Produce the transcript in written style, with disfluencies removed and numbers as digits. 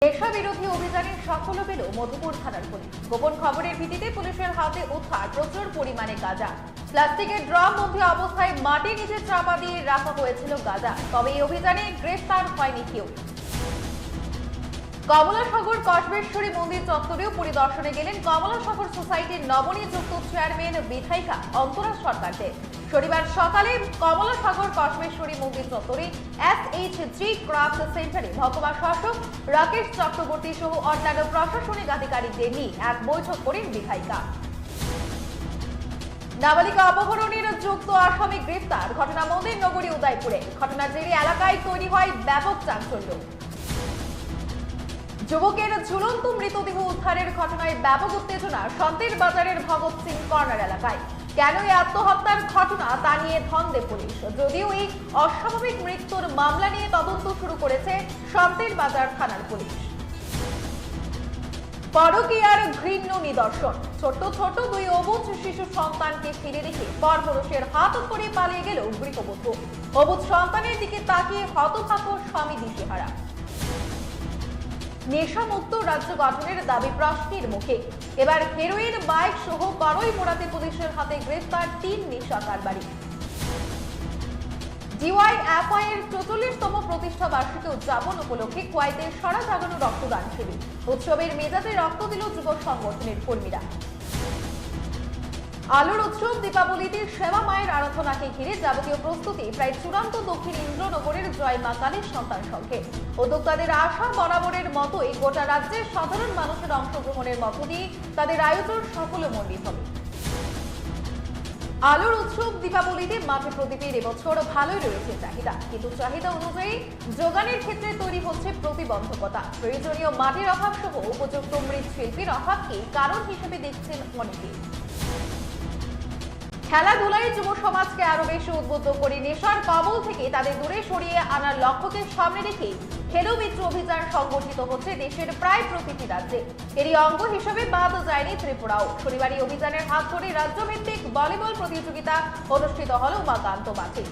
নেশা বিরোধী অভিযানে সাফল্য পেল মধুপুর থানার পুলিশ। গোপন খবরের ভিত্তিতে পুলিশের হাতে উদ্ধার প্রচুর পরিমাণে গাঁজা। প্লাস্টিকের ড্রাম মধ্যে অবস্থায় মাটির নিচে চাপা দিয়ে রাখা হয়েছিল গাঁজা। তবে এই অভিযানে গ্রেফতার হয়নি কেউ। কমলাসাগর কসবেশ্বরী মন্দির চত্বরেও পরিদর্শনে গেলেন কমলাসাগর সোসাইটির নবনিযুক্ত চেয়ারম্যান বিধায়িকা অন্তরা সরকারদের। শনিবার সকালে কমলাসাগর কসবেশ্বরী মন্দির চত্বরে SHG ক্রাফট সেন্টারে মহকুমা শাসক রাকেশ চক্রবর্তী সহ অন্যান্য প্রশাসনিক আধিকারিকদের নিয়ে এক বৈঠক করেন বিধায়িকা। নাবালিকা অপহরণের যুক্ত আসামি গ্রেফতার। ঘটনা মন্দির নগরী উদয়পুরে। ঘটনার জেরে এলাকায় তৈরি হয় ব্যাপক চাঞ্চল্য। যুবকের ঝুলন্ত মৃতদেহ উদ্ধারের ঘটনায় ব্যাপক উত্তেজনা সন্তের বাজারের ভগৎ সিং কর্নার এলাকায়। কেন এই আত্মহত্যার ঘটনা তা নিয়ে ধন্দে পুলিশ। যদিও এই অস্বাভাবিক মৃত্যুর মামলা নিয়ে তদন্ত শুরু করেছে সন্তের বাজার থানার পুলিশ। পরকীয়ার ঘৃণ্য নিদর্শন। ছোট ছোট দুই অবুঝ শিশু সন্তানকে ফেলে রেখে পরপুরুষের হাত ধরে পালিয়ে গেল গৃহবধূ। অবুঝ সন্তানের দিকে তাকিয়ে হতভাগ্য স্বামী দিশেহারা। নেশামুক্ত রাজ্য গঠনের দাবি প্রশ্নের মুখে। এবার হেরোইন বাইক সহ বড়ই মোড়াতে পুলিশের হাতে গ্রেফতার 3 নেশা কারবারি। DYFI এর 44তম প্রতিষ্ঠা বার্ষিকী উদযাপন উপলক্ষে কুয়েতে সারা জাগানো রক্তদান শিবির। উৎসবের মেজাজে রক্ত দিল যুব সংগঠনের কর্মীরা। আলোর উৎসব দীপাবলিতে সেবা মায়ের আরাধনাকে ঘিরে যাবতীয় প্রস্তুতি প্রায় চূড়ান্ত দক্ষিণ ইন্দ্রনগরের জয় মা কালীর সন্তান সংঘে। উদ্যোক্তাদের আশা বরাবরের মতোই গোটা রাজ্যের সাধারণ মানুষের অংশগ্রহণের মধ্য দিয়ে তাদের আয়োজন সাফল্যমণ্ডিত হবে। আলোর উৎসব দীপাবলিতে মাঠে প্রদীপের এবছর ভালোই রয়েছে চাহিদা, কিন্তু চাহিদা অনুযায়ী যোগানের ক্ষেত্রে তৈরি হচ্ছে প্রতিবন্ধকতা। প্রয়োজনীয় মাটির অভাব সহ উপযুক্ত মৃৎশিল্পীর অভাবকে কারণ হিসেবে দেখছেন অনেকে। খেলাধুলায় যুব সমাজকে আরো বেশি উদ্বুদ্ধ করে নেশার কবল থেকে তাদের দূরে সরিয়ে আনার লক্ষ্যকে সামনে রেখে খেলো মিত্র অভিযান সংগঠিত হচ্ছে দেশের প্রায় প্রতিটি রাজ্যে। এরই অঙ্গ হিসেবে বাদ যায়নি ত্রিপুরাও। শনিবার এই অভিযানের হাত ধরে রাজ্যভিত্তিক ভলিবল প্রতিযোগিতা অনুষ্ঠিত হল উমাকান্ত মাঠে।